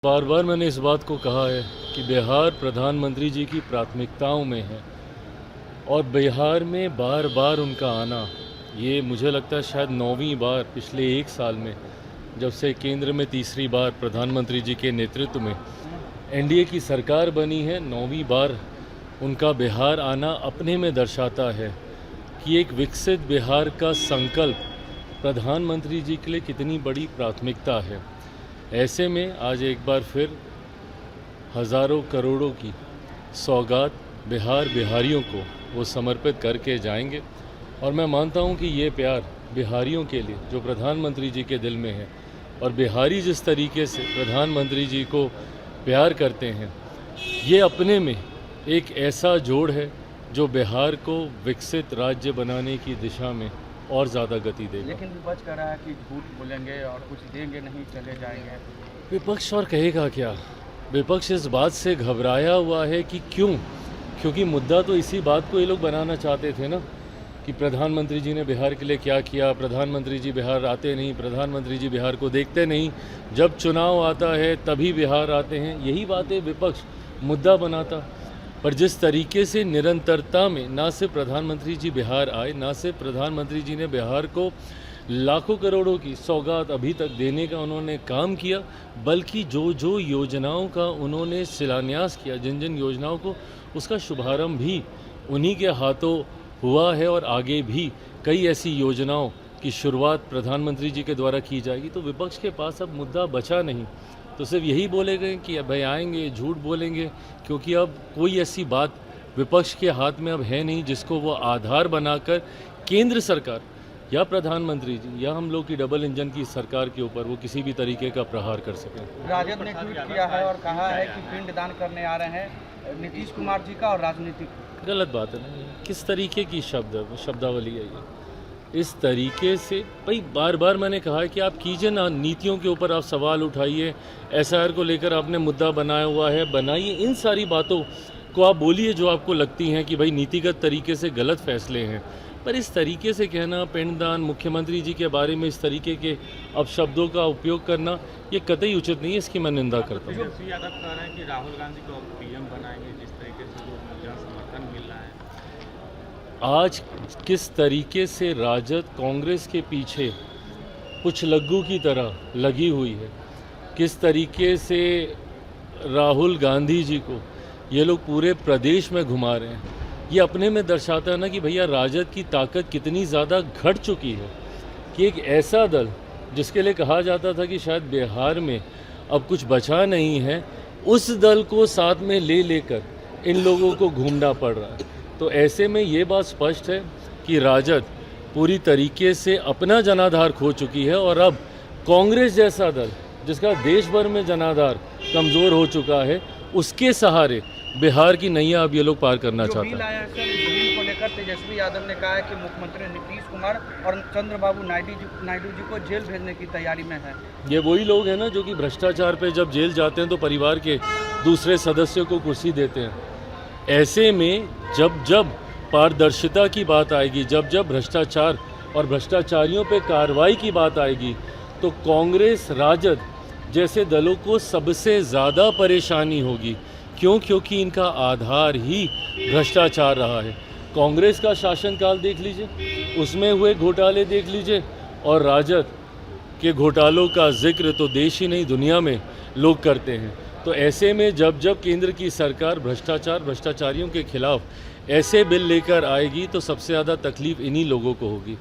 बार बार मैंने इस बात को कहा है कि बिहार प्रधानमंत्री जी की प्राथमिकताओं में है और बिहार में बार बार उनका आना, ये मुझे लगता है शायद 9वीं बार पिछले एक साल में, जब से केंद्र में तीसरी बार प्रधानमंत्री जी के नेतृत्व में एनडीए की सरकार बनी है, 9वीं बार उनका बिहार आना अपने में दर्शाता है कि एक विकसित बिहार का संकल्प प्रधानमंत्री जी के लिए कितनी बड़ी प्राथमिकता है। ऐसे में आज एक बार फिर हज़ारों करोड़ों की सौगात बिहारियों को वो समर्पित करके जाएंगे और मैं मानता हूँ कि ये प्यार बिहारियों के लिए जो प्रधानमंत्री जी के दिल में है और बिहारी जिस तरीके से प्रधानमंत्री जी को प्यार करते हैं, ये अपने में एक ऐसा जोड़ है जो बिहार को विकसित राज्य बनाने की दिशा में और ज़्यादा गति देगा। लेकिन विपक्ष कह रहा है कि झूठ बोलेंगे और कुछ देंगे नहीं, चले जाएंगे। विपक्ष और कहेगा क्या? विपक्ष इस बात से घबराया हुआ है कि क्योंकि मुद्दा तो इसी बात को ये लोग बनाना चाहते थे ना कि प्रधानमंत्री जी ने बिहार के लिए क्या किया, प्रधानमंत्री जी बिहार आते नहीं, प्रधानमंत्री जी बिहार को देखते नहीं, जब चुनाव आता है तभी बिहार आते हैं। यही बातें विपक्ष मुद्दा बनाता, पर जिस तरीके से निरंतरता में ना सिर्फ प्रधानमंत्री जी बिहार आए, ना सिर्फ प्रधानमंत्री जी ने बिहार को लाखों करोड़ों की सौगात अभी तक देने का उन्होंने काम किया, बल्कि जो योजनाओं का उन्होंने शिलान्यास किया, जिन जिन योजनाओं को, उसका शुभारंभ भी उन्हीं के हाथों हुआ है और आगे भी कई ऐसी योजनाओं की शुरुआत प्रधानमंत्री जी के द्वारा की जाएगी। तो विपक्ष के पास अब मुद्दा बचा नहीं, तो सिर्फ यही बोले गए कि भाई आएंगे, झूठ बोलेंगे, क्योंकि अब कोई ऐसी बात विपक्ष के हाथ में अब है नहीं जिसको वो आधार बनाकर केंद्र सरकार या प्रधानमंत्री जी या हम लोग की डबल इंजन की सरकार के ऊपर वो किसी भी तरीके का प्रहार कर सकें। राजद ने ट्वीट किया है और कहा है कि पिंडदान करने आ रहे हैं नीतीश कुमार जी का और राजनीतिक। गलत बात है ना, किस तरीके की शब्दावली है ये? इस तरीके से भाई बार बार मैंने कहा है कि आप कीजिए ना, नीतियों के ऊपर आप सवाल उठाइए, एसआईआर को लेकर आपने मुद्दा बनाया हुआ है, बनाइए, इन सारी बातों को आप बोलिए जो आपको लगती हैं कि भाई नीतिगत तरीके से गलत फैसले हैं। पर इस तरीके से कहना, पिंडदान, मुख्यमंत्री जी के बारे में इस तरीके के अपशब्दों का उपयोग करना, ये कतई उचित नहीं है, इसकी मैं निंदा करता हूँ। तेजस्वी यादव कह रहे हैं कि राहुल गांधी को पीएम बनाएंगे, जिस तरीके से जो जन समर्थन मिल रहा है। आज किस तरीके से राजद कांग्रेस के पीछे कुछ लग्गू की तरह लगी हुई है, किस तरीके से राहुल गांधी जी को ये लोग पूरे प्रदेश में घुमा रहे हैं, ये अपने में दर्शाता है ना कि भैया राजद की ताकत कितनी ज़्यादा घट चुकी है कि एक ऐसा दल जिसके लिए कहा जाता था कि शायद बिहार में अब कुछ बचा नहीं है, उस दल को साथ में ले लेकर इन लोगों को घूमना पड़ रहा है। तो ऐसे में ये बात स्पष्ट है कि राजद पूरी तरीके से अपना जनाधार खो चुकी है और अब कांग्रेस जैसा दल जिसका देश भर में जनाधार कमज़ोर हो चुका है, उसके सहारे बिहार की नैया अब ये लोग पार करना चाहते हैं। बिल आया सर, बिल को लेकर तेजस्वी यादव ने कहा है कि मुख्यमंत्री नीतीश कुमार और चंद्रबाबू नायडू जी को जेल भेजने की तैयारी में है। ये वही लोग हैं ना जो कि भ्रष्टाचार पे जब जेल जाते हैं तो परिवार के दूसरे सदस्यों को कुर्सी देते हैं। ऐसे में जब पारदर्शिता की बात आएगी, जब भ्रष्टाचार और भ्रष्टाचारियों पे कार्रवाई की बात आएगी, तो कांग्रेस, राजद जैसे दलों को सबसे ज़्यादा परेशानी होगी। क्योंकि इनका आधार ही भ्रष्टाचार रहा है। कांग्रेस का शासनकाल देख लीजिए, उसमें हुए घोटाले देख लीजिए, और राजद के घोटालों का जिक्र तो देश ही नहीं दुनिया में लोग करते हैं। तो ऐसे में जब केंद्र की सरकार भ्रष्टाचारियों के खिलाफ ऐसे बिल लेकर आएगी तो सबसे ज़्यादा तकलीफ इन्हीं लोगों को होगी।